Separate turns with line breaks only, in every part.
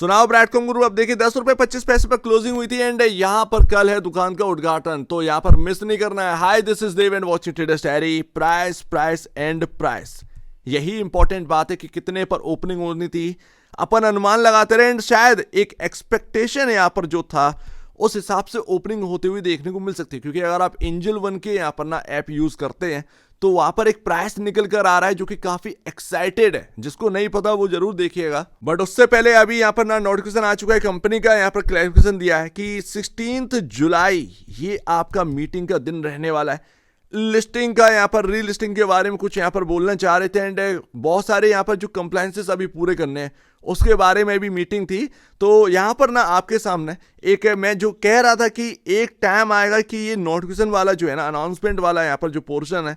सुनाओ ब्रैडकॉम ग्रुप, अब देखिए 10 रुपए 25 पैसे पर क्लोजिंग हुई थी एंड यहाँ पर कल है दुकान का उद्घाटन, तो यहाँ पर मिस नहीं करना है। Hi this is Dev and watching traders diary. Price price and price, यही इंपॉर्टेंट बात है कि कितने पर ओपनिंग होनी थी। अपन अनुमान लगाते रहे एंड शायद एक एक्सपेक्टेशन यहाँ पर जो था उस हिसाब से ओपनिंग होते हुए देखने को मिल सकती है, क्योंकि अगर आप एंजल वन के यहाँ पर ना ऐप यूज करते हैं तो वहां पर एक प्राइस निकल कर आ रहा है जो कि काफी एक्साइटेड है। जिसको नहीं पता वो जरूर देखिएगा। बट उससे पहले अभी यहाँ पर ना नोटिफिकेशन आ चुका है, कंपनी का यहाँ पर क्लैरिफिकेशन दिया है कि 16 जुलाई ये आपका मीटिंग का दिन रहने वाला है। लिस्टिंग का यहाँ पर रीलिस्टिंग के बारे में कुछ यहाँ पर बोलना चाह रहे थे एंड बहुत सारे यहाँ पर जो कंप्लायंसेस अभी पूरे करने हैं उसके बारे में भी मीटिंग थी। तो यहाँ पर ना आपके सामने एक मैं जो कह रहा था कि एक टाइम आएगा कि ये नोटिफिकेशन वाला जो है ना अनाउंसमेंट वाला यहाँ पर जो पोर्शन है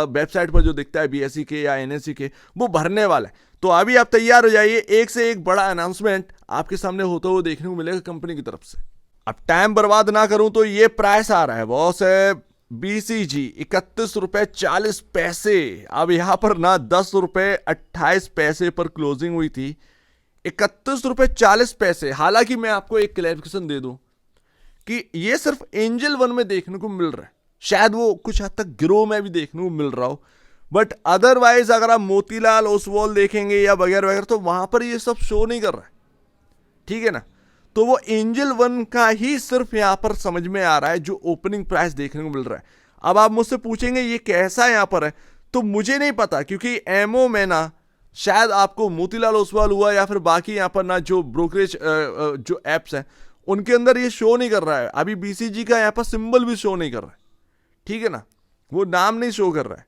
वेबसाइट पर जो दिखता है बीएसई के या एनएसई के, वो भरने वाला है। तो अभी आप तैयार हो जाइए, एक से एक बड़ा अनाउंसमेंट आपके सामने होता हुआ देखने को मिलेगा कंपनी की तरफ से। अब टाइम बर्बाद ना करूं तो ये प्राइस आ रहा है बॉस है BCG 31 रुपए 40 पैसे। अब यहां पर ना 10 रुपए 28 पैसे पर क्लोजिंग हुई थी, 31 रुपए 40 पैसे। हालांकि मैं आपको एक क्लैरिफिकेशन दे दूं कि ये सिर्फ एंजल वन में देखने को मिल रहा है, शायद वो कुछ हद तक गिरोह में भी देखने को मिल रहा हो, बट अदरवाइज अगर आप मोतीलाल ओसवाल देखेंगे या वगैरह वगैरह तो वहां पर ये सब शो नहीं कर रहा है, ठीक है ना। तो वो एंजल वन का ही सिर्फ यहां पर समझ में आ रहा है जो ओपनिंग प्राइस देखने को मिल रहा है। अब आप मुझसे पूछेंगे ये कैसा यहां पर है, तो मुझे नहीं पता, क्योंकि एमओ में ना शायद आपको मोतीलाल ओसवाल हुआ या फिर बाकी यहां पर ना जो ब्रोकरेज जो एप्स हैं उनके अंदर ये शो नहीं कर रहा है। अभी बीसीजी का यहां पर सिंबल भी शो नहीं कर रहा है, ठीक है ना, वो नाम नहीं शो कर रहा है।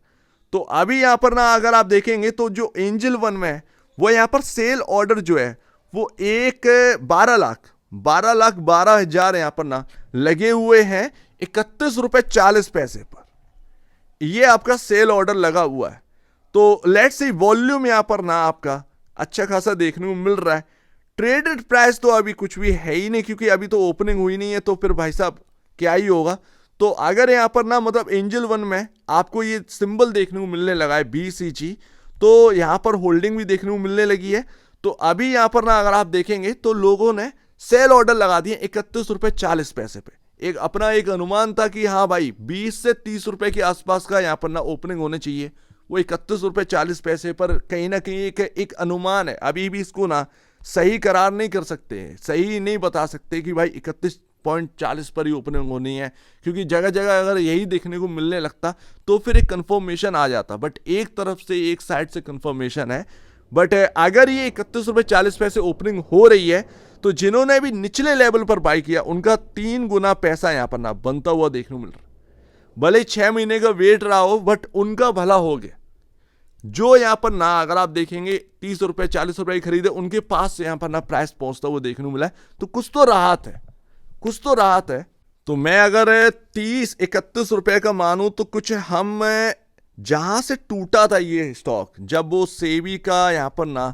तो अभी यहां पर ना अगर आप देखेंगे तो जो एंजल वन में है वो यहां पर सेल ऑर्डर जो है वो 12,12,12,000 यहां पर ना लगे हुए हैं 31 रुपए 40 पैसे पर। ये आपका सेल ऑर्डर लगा हुआ है। तो लेट्स सी वॉल्यूम यहां पर ना आपका अच्छा खासा देखने को मिल रहा है। ट्रेडेड प्राइस तो अभी कुछ भी है ही नहीं, क्योंकि अभी तो ओपनिंग हुई नहीं है, तो फिर भाई साहब क्या ही होगा। तो अगर यहां पर ना मतलब एंजल वन में आपको ये सिंबल देखने को मिलने लगा है BCG, तो यहां पर होल्डिंग भी देखने को मिलने लगी है। तो अभी यहां पर ना अगर आप देखेंगे तो लोगों ने सेल ऑर्डर लगा दिए 31 रुपए 40 पैसे पे। एक अपना एक अनुमान था कि हाँ भाई 20 से 30 रुपए के आसपास का यहां पर ना ओपनिंग होने चाहिए, वो 31 रुपए 40 पैसे पर कहीं ना कहीं एक अनुमान है। अभी भी इसको ना सही करार नहीं कर सकते, सही नहीं बता सकते कि भाई 31.40 पर ही ओपनिंग होनी है, क्योंकि जगह जगह अगर यही देखने को मिलने लगता तो फिर एक कंफर्मेशन आ जाता। बट एक तरफ से एक साइड से कंफर्मेशन है, बट अगर ये 31 रुपए 40 पैसे ओपनिंग हो रही है तो जिन्होंने भी निचले लेवल पर बाई किया उनका 3 गुना पैसा यहां पर ना बनता हुआ देखने को मिल रहा है। भले 6 महीने का वेट रहा हो बट उनका भला हो गया। जो यहां पर ना अगर आप देखेंगे 30 रुपए 40 रुपए खरीदे उनके पास से यहां पर ना प्राइस पहुंचता हुआ देखने को मिला है, तो कुछ तो राहत है, कुछ तो राहत है। तो मैं अगर 30-31 रुपए का मानूं तो कुछ हम जहां से टूटा था ये स्टॉक, जब वो सेबी का यहां पर ना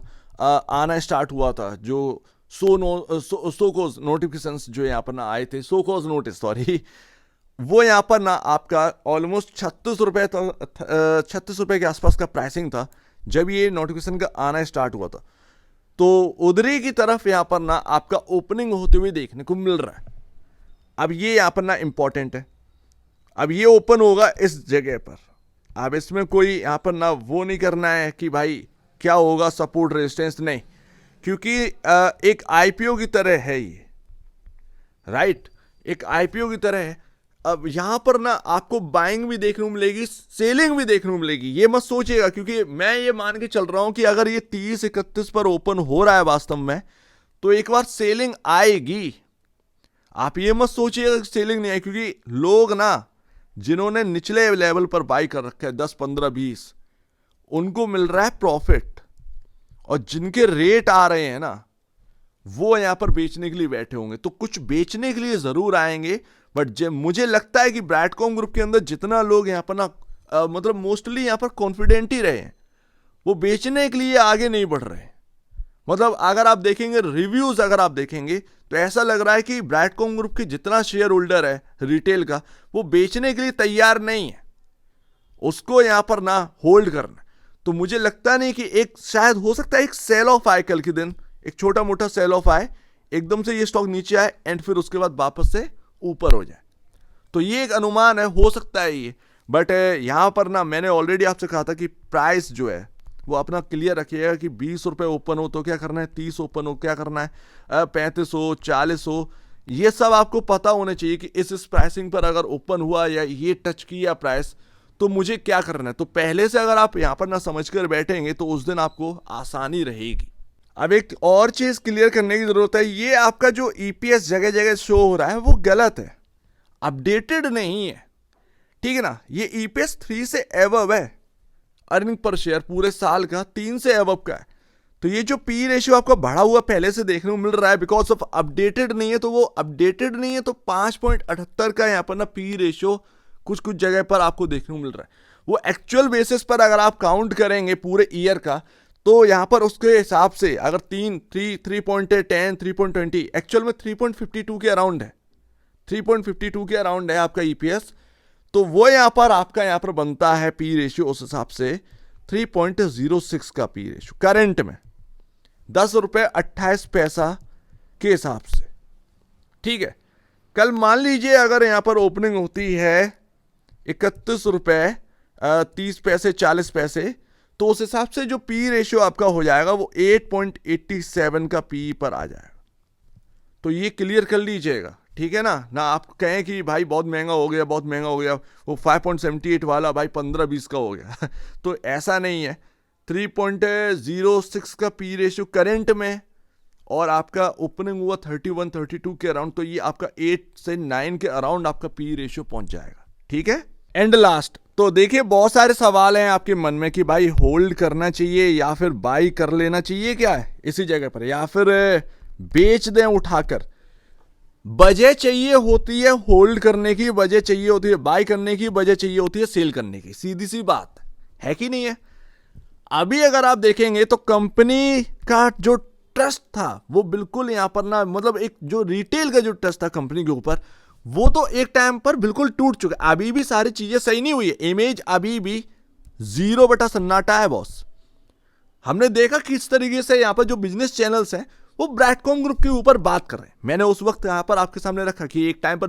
आना स्टार्ट हुआ था, जो सोकोज नोटिफिकेशंस जो यहां पर ना आए थे, सोकोज नोटिस सॉरी, वो यहां पर ना आपका ऑलमोस्ट 36 रुपए के आसपास का प्राइसिंग था जब ये नोटिफिकेशन का आना स्टार्ट हुआ था। तो उधरी की तरफ यहां पर ना आपका ओपनिंग होते हुए देखने को मिल रहा है। अब ये यहां पर ना इंपॉर्टेंट है, अब ये ओपन होगा इस जगह पर। अब इसमें कोई यहां पर ना वो नहीं करना है कि भाई क्या होगा सपोर्ट रेजिस्टेंस, नहीं, क्योंकि एक आईपीओ की तरह है ये, राइट, एक आईपीओ की तरह है। अब यहां पर ना आपको बाइंग भी देखने को मिलेगी, सेलिंग भी देखने को मिलेगी, ये मत सोचिएगा, क्योंकि मैं ये मान के चल रहा हूं कि अगर ये 30-31 पर ओपन हो रहा है वास्तव में तो एक बार सेलिंग आएगी। आप ये मत सोचिएगा कि सेलिंग नहीं है, क्योंकि लोग ना जिन्होंने निचले लेवल पर बाई कर रखा है 10, 15, 20, उनको मिल रहा है प्रॉफिट, और जिनके रेट आ रहे हैं ना वो यहां पर बेचने के लिए बैठे होंगे। तो कुछ बेचने के लिए जरूर आएंगे, बट मुझे लगता है कि ब्रैडकॉम ग्रुप के अंदर जितना लोग यहां पर ना मतलब मोस्टली यहां पर कॉन्फिडेंट ही रहे हैं, वो बेचने के लिए आगे नहीं बढ़ रहे हैं। मतलब अगर आप देखेंगे रिव्यूज, अगर आप देखेंगे तो ऐसा लग रहा है कि ब्रैडकॉम ग्रुप के जितना शेयर होल्डर है रिटेल का, वो बेचने के लिए तैयार नहीं है, उसको यहां पर ना होल्ड करना। तो मुझे लगता नहीं कि एक शायद हो सकता है एक सेल ऑफ आए कल के दिन, एक छोटा मोटा सेल ऑफ आए, एकदम से ये स्टॉक नीचे आए एंड फिर उसके बाद वापस से ऊपर हो जाए। तो ये एक अनुमान है, हो सकता है ये, बट यहाँ पर ना मैंने ऑलरेडी आपसे कहा था कि प्राइस जो है वो अपना क्लियर रखिएगा कि 20 रुपये ओपन हो तो क्या करना है, 30 ओपन हो क्या करना है, 35 हो, 40 हो, ये सब आपको पता होना चाहिए कि इस प्राइसिंग पर अगर ओपन हुआ या ये टच किया प्राइस तो मुझे क्या करना है। तो पहले से अगर आप यहाँ पर ना समझ कर बैठेंगे तो उस दिन आपको आसानी रहेगी। अब एक और चीज़ क्लियर करने की ज़रूरत है, ये आपका जो ईपीएस जगह जगह शो हो रहा है वो गलत है, अपडेटेड नहीं है, ठीक है ना। ये ईपीएस 3 से एबव है, अर्निंग पर शेयर पूरे साल का 3 से एबव का है। तो ये जो पी रेशियो आपका बढ़ा हुआ पहले से देखने को मिल रहा है बिकॉज ऑफ अपडेटेड नहीं है, तो वो अपडेटेड नहीं है तो 5.78 का यहाँ पर ना पी रेशियो कुछ कुछ जगह पर आपको देखने को मिल रहा है। वो एक्चुअल बेसिस पर अगर आप काउंट करेंगे पूरे ईयर का तो यहाँ पर उसके हिसाब से अगर 3.10 3.20 एक्चुअल में 3.52 के अराउंड है, 3.52 के अराउंड है आपका ईपीएस, तो वो यहाँ पर बनता है पी रेशियो उस हिसाब से 3.06 का पी रेशियो करंट में 10.28 के हिसाब से, ठीक है। कल मान लीजिए अगर यहाँ पर ओपनिंग होती है 31.30 40 तो उस हिसाब से जो पी रेशियो आपका हो जाएगा वो 8.87 का पी पर आ जाएगा। तो ये क्लियर कर लीजिएगा, ठीक है ना आप कहें कि भाई बहुत महंगा हो गया, बहुत महंगा हो गया, वो 5.78 वाला भाई 15-20 का हो गया तो ऐसा नहीं है। 3.06 का पी रेशियो करंट में और आपका ओपनिंग हुआ 31-32 के अराउंड, तो ये आपका 8 से 9 के अराउंड आपका पी रेशियो पहुंच जाएगा, ठीक है। एंड लास्ट, तो देखिए बहुत सारे सवाल हैं आपके मन में कि भाई होल्ड करना चाहिए या फिर बाई कर लेना चाहिए, क्या है इसी जगह पर, या फिर बेच दें उठाकर। वजह चाहिए होती है होल्ड करने की, वजह चाहिए होती है बाई करने की, वजह चाहिए होती है सेल करने की, सीधी सी बात है कि नहीं है। अभी अगर आप देखेंगे तो कंपनी का जो ट्रस्ट था वो बिल्कुल यहां पर ना, मतलब एक जो रिटेल का जो ट्रस्ट था कंपनी के ऊपर वो तो एक टाइम पर बिल्कुल टूट चुका है। अभी भी सारी चीजें सही नहीं हुई है, इमेज अभी भी 0 बटा सन्नाटा है बॉस। हमने देखा किस तरीके से यहां पर जो बिजनेस चैनल्स हैं वो ब्रैडकॉम ग्रुप के ऊपर बात कर रहे हैं। मैंने उस वक्त यहां पर आपके सामने रखा कि एक टाइम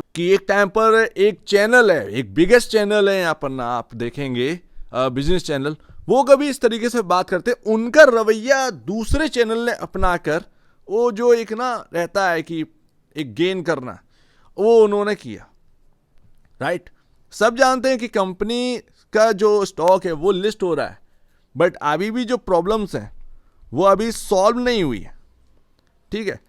पर एक चैनल है, एक बिगेस्ट चैनल है यहां पर ना, आप देखेंगे बिजनेस चैनल, वो कभी इस तरीके से बात करते, उनका रवैया दूसरे चैनल ने अपनाकर वो जो एक ना रहता है कि एक गेन करना, वो उन्होंने किया, राइट। सब जानते हैं कि कंपनी का जो स्टॉक है वो लिस्ट हो रहा है, बट अभी भी जो प्रॉब्लम्स हैं वो अभी सॉल्व नहीं हुई है, ठीक है।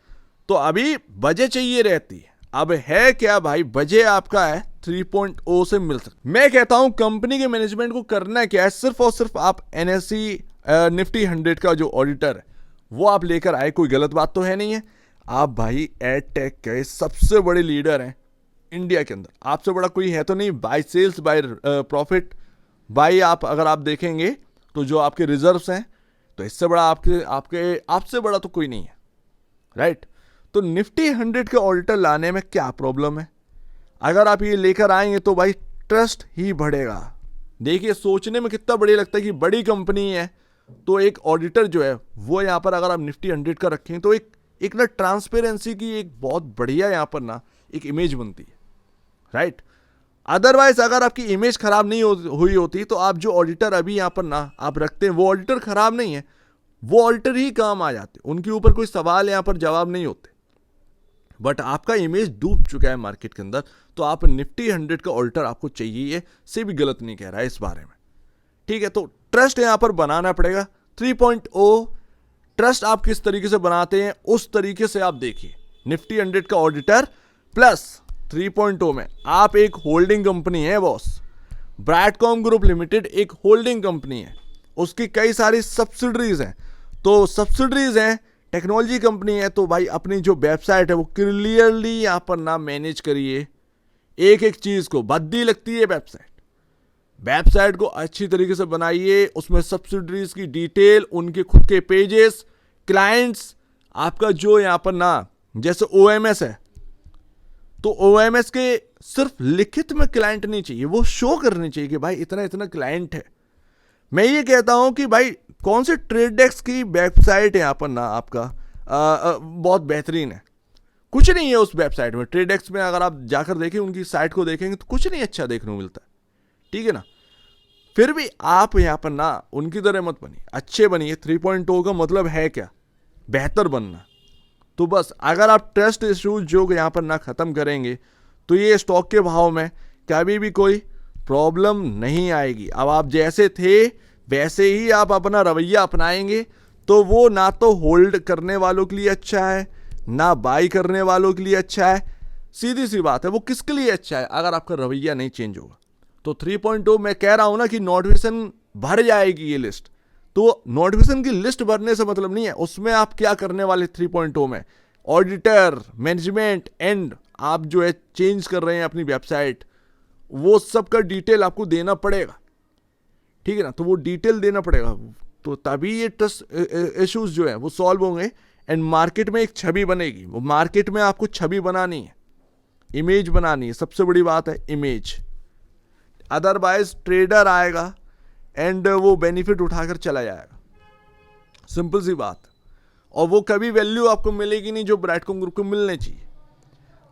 तो अभी वजह चाहिए रहती है। अब है क्या भाई, वजह आपका है 3.0 से मिल सकता। मैं कहता हूं कंपनी के मैनेजमेंट को करना क्या है, सिर्फ और सिर्फ आप एनएसई निफ्टी 100 का जो ऑडिटर है वो आप लेकर आए, कोई गलत बात तो है नहीं है। आप भाई एडटेक के सबसे बड़े लीडर हैं इंडिया के अंदर, आपसे बड़ा कोई है तो नहीं, buy sales buy profit buy, आप अगर आप देखेंगे तो जो आपके रिजर्व्स हैं तो इससे बड़ा आपसे बड़ा तो कोई नहीं है, राइट। तो निफ्टी 100 के ऑडिटर लाने में क्या प्रॉब्लम है, अगर आप ये लेकर आएंगे तो भाई ट्रस्ट ही बढ़ेगा। देखिए सोचने में कितना बढ़िया लगता है कि बड़ी कंपनी है तो एक ऑडिटर जो है वो यहाँ पर अगर आप निफ्टी 100 का रखें तो एक ना ट्रांसपेरेंसी की एक बहुत बढ़िया यहाँ पर ना एक इमेज बनती है, राइट। अदरवाइज अगर आपकी इमेज खराब नहीं हुई होती तो आप जो ऑडिटर अभी यहाँ पर ना आप रखते हैं वो ऑडिटर खराब नहीं है, वो ऑडिटर ही काम आ जाते, उनके ऊपर कोई सवाल यहाँ पर जवाब नहीं होते, बट आपका इमेज डूब चुका है मार्केट के अंदर, तो आप निफ्टी 100 का ऑडिटर आपको चाहिए, से भी गलत नहीं कह रहा है इस बारे में, ठीक है। तो ट्रस्ट यहां पर बनाना पड़ेगा 3.0। ट्रस्ट आप किस तरीके से बनाते हैं उस तरीके से आप देखिए, निफ्टी 100 का ऑडिटर प्लस 3.0 में आप एक होल्डिंग कंपनी है बॉस। ब्रैडकॉम ग्रुप लिमिटेड एक होल्डिंग कंपनी है, उसकी कई सारी सब्सिडरीज हैं, तो सब्सिडरीज हैं, टेक्नोलॉजी कंपनी है, तो भाई अपनी जो वेबसाइट है वो क्लियरली यहां पर ना मैनेज करिए, एक एक चीज को भद्दी लगती है वेबसाइट को अच्छी तरीके से बनाइए, उसमें सब्सिडरीज की डिटेल, उनके खुद के पेजेस, क्लाइंट्स, आपका जो यहां पर ना जैसे ओएमएस है तो ओएमएस के सिर्फ लिखित में क्लाइंट नहीं चाहिए, वो शो करनी चाहिए कि भाई इतना इतना क्लाइंट है। मैं ये कहता हूं कि भाई कौन से ट्रेड डेस्क की वेबसाइट यहां पर ना आपका बहुत बेहतरीन है। कुछ नहीं है उस वेबसाइट में। ट्रेडेक्स में अगर आप जाकर देखें, उनकी साइट को देखेंगे तो कुछ नहीं अच्छा देखने को मिलता है, ठीक है ना। फिर भी आप यहाँ पर ना उनकी तरह मत बनिए, अच्छे बनिए। 3.0 का मतलब है क्या? बेहतर बनना। तो बस अगर आप ट्रस्ट इश्यूज जो यहाँ पर ना ख़त्म करेंगे तो ये स्टॉक के भाव में कभी भी कोई प्रॉब्लम नहीं आएगी। अब आप जैसे थे वैसे ही आप अपना रवैया अपनाएंगे तो वो ना तो होल्ड करने वालों के लिए अच्छा है, ना बाई करने वालों के लिए अच्छा है। सीधी सी बात है, वो किसके लिए अच्छा है? अगर आपका रवैया नहीं चेंज होगा तो 3.0 मैं कह रहा हूं ना कि नोटिफिकेशन भर जाएगी ये लिस्ट। तो नोटिफिकेशन की लिस्ट भरने से मतलब नहीं है, उसमें आप क्या करने वाले 3.0 में ऑडिटर, मैनेजमेंट एंड आप जो है चेंज कर रहे हैं अपनी वेबसाइट, वो सब का डिटेल आपको देना पड़ेगा, ठीक है ना। तो वो डिटेल देना पड़ेगा, तो तभी ये ट्रस्ट इश्यूज जो है वो सॉल्व होंगे एंड मार्केट में एक छवि बनेगी। वो मार्केट में आपको छवि बनानी है, इमेज बनानी है, सबसे बड़ी बात है इमेज। अदरवाइज ट्रेडर आएगा एंड वो बेनिफिट उठाकर चला जाएगा, सिंपल सी बात। और वो कभी वैल्यू आपको मिलेगी नहीं जो ब्राइटकॉम ग्रुप को मिलने चाहिए।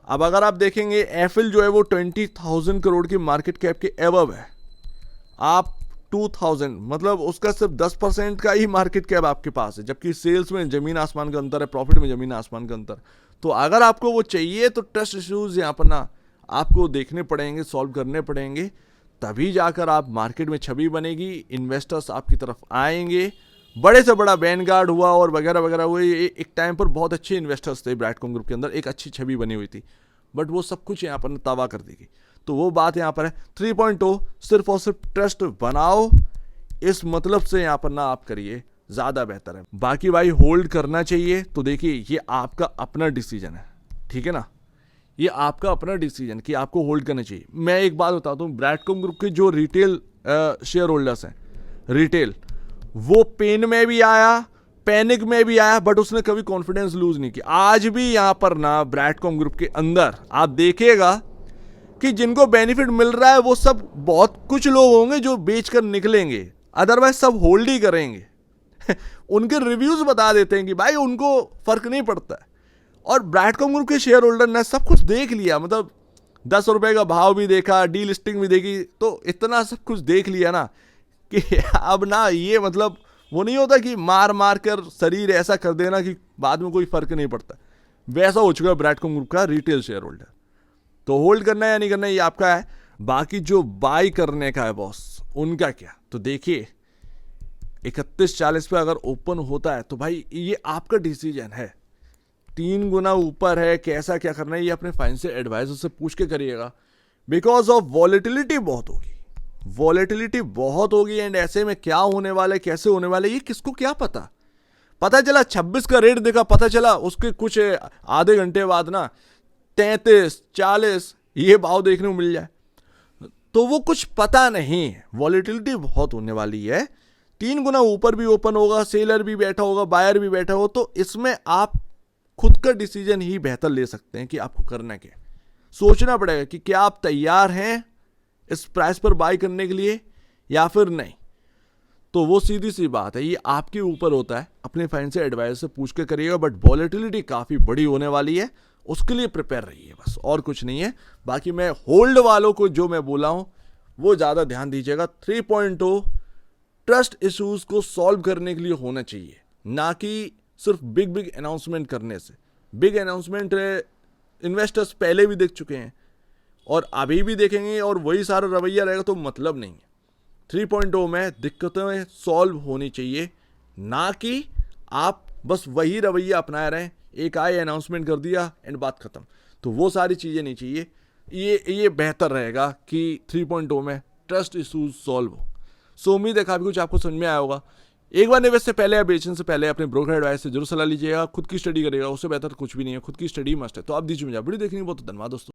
अब अगर आप देखेंगे एफिल जो है वो 20,000 करोड़ की मार्केट कैप के एबव है, आप 2000 मतलब उसका सिर्फ 10% का ही मार्केट कैप आपके पास है, जबकि सेल्स में जमीन आसमान का अंतर है, प्रॉफिट में जमीन आसमान का अंतर। तो अगर आपको वो चाहिए तो ट्रस्ट इश्यूज यहाँ पर ना आपको देखने पड़ेंगे, सॉल्व करने पड़ेंगे, तभी जाकर आप मार्केट में छवि बनेगी, इन्वेस्टर्स आपकी तरफ आएंगे। बड़े से बड़ा वैनगार्ड हुआ और वगैरह वगैरह हुए, एक टाइम पर बहुत अच्छे इन्वेस्टर्स थे ब्राइटकॉम ग्रुप के अंदर, एक अच्छी छवि बनी हुई थी, बट वो सब कुछ यहाँ पर तबाह कर देगी। तो वो बात यहाँ पर है, 3.0 सिर्फ और सिर्फ ट्रस्ट बनाओ, इस मतलब से यहाँ पर ना आप करिए, ज़्यादा बेहतर है। बाकी भाई होल्ड करना चाहिए तो देखिए ये आपका अपना डिसीजन है, ठीक है ना, ये आपका अपना डिसीजन कि आपको होल्ड करना चाहिए। मैं एक बात बताता हूँ, ब्राइटकॉम ग्रुप के जो रिटेल शेयर होल्डर्स हैं, रिटेल, वो पेन में भी आया, पैनिक में भी आया, बट उसने कभी कॉन्फिडेंस लूज नहीं किया। आज भी यहाँ पर ना ब्राइटकॉम ग्रुप के अंदर आप देखिएगा कि जिनको बेनिफिट मिल रहा है वो सब, बहुत कुछ लोग होंगे जो बेचकर निकलेंगे, अदरवाइज सब होल्ड ही करेंगे। उनके रिव्यूज बता देते हैं कि भाई उनको फर्क नहीं पड़ता है। और ब्राइटकॉम ग्रुप के शेयर होल्डर ने सब कुछ देख लिया, मतलब 10 रुपए का भाव भी देखा, डी लिस्टिंग भी देखी, तो इतना सब कुछ देख लिया ना कि अब ना ये मतलब वो नहीं होता कि मार मार कर शरीर ऐसा कर देना कि बाद में कोई फर्क नहीं पड़ता, वैसा हो चुका है ब्राइटकॉम ग्रुप का रिटेल शेयर होल्डर। तो होल्ड करना है या नहीं करना है ये आपका है। बाकी जो बाई करने का है बॉस, उनका क्या, तो देखिए 3140 पे अगर ओपन होता है तो भाई ये आपका डिसीजन है, 3 गुना ऊपर है, कैसा क्या करना है ये अपने फाइनेंशियल एडवाइजर से पूछ के करिएगा। बिकॉज ऑफ वॉलेटिलिटी बहुत होगी, वॉलेटिलिटी बहुत होगी एंड ऐसे में क्या होने वाला है, कैसे होने वाला है, ये किसको क्या पता। पता चला 26 का रेट देखा, पता चला उसके कुछ आधे घंटे बाद ना 33, 40 ये भाव देखने को मिल जाए, तो वो कुछ पता नहीं है। वॉलेटिलिटी बहुत होने वाली है, 3 गुना ऊपर भी ओपन होगा, सेलर भी बैठा होगा, बायर भी बैठा हो, तो इसमें आप खुद का डिसीजन ही बेहतर ले सकते हैं कि आपको करना क्या। सोचना पड़ेगा कि क्या आप तैयार हैं इस प्राइस पर बाय करने के लिए या फिर नहीं। तो वो सीधी सी बात है, ये आपके ऊपर होता है, अपने फाइनेंशियल एडवाइजर से पूछ के करिएगा। बट वॉलेटिलिटी काफ़ी बड़ी होने वाली है, उसके लिए प्रिपेयर रहिए, बस और कुछ नहीं है। बाकी मैं होल्ड वालों को जो मैं बोला हूँ वो ज़्यादा ध्यान दीजिएगा। 3.0 ट्रस्ट इश्यूज को सॉल्व करने के लिए होना चाहिए, ना कि सिर्फ बिग अनाउंसमेंट करने से। बिग अनाउंसमेंट इन्वेस्टर्स पहले भी देख चुके हैं और अभी भी देखेंगे, और वही सारा रवैया रहेगा तो मतलब नहीं है। 3.0 में दिक्कतें सॉल्व होनी चाहिए, ना कि आप बस वही रवैया अपनाए रहें, एक आए अनाउंसमेंट कर दिया एंड बात खत्म। तो वो सारी चीज़ें नहीं चाहिए। ये बेहतर रहेगा कि 3.0 में ट्रस्ट इशूज सॉल्व हो। सो उम्मीद है काफ़ी कुछ आपको समझ में आया होगा। एक बार निवेश से पहले या बेचने से पहले अपने ब्रोकर एडवाइस से जरूर सलाह लीजिएगा। खुद की स्टडी करिएगा, उससे बेहतर कुछ भी नहीं है, खुद की स्टडी मस्ट है। तो आप दीजिए मुझे वीडियो देखने की बहुत धन्यवाद दोस्तों।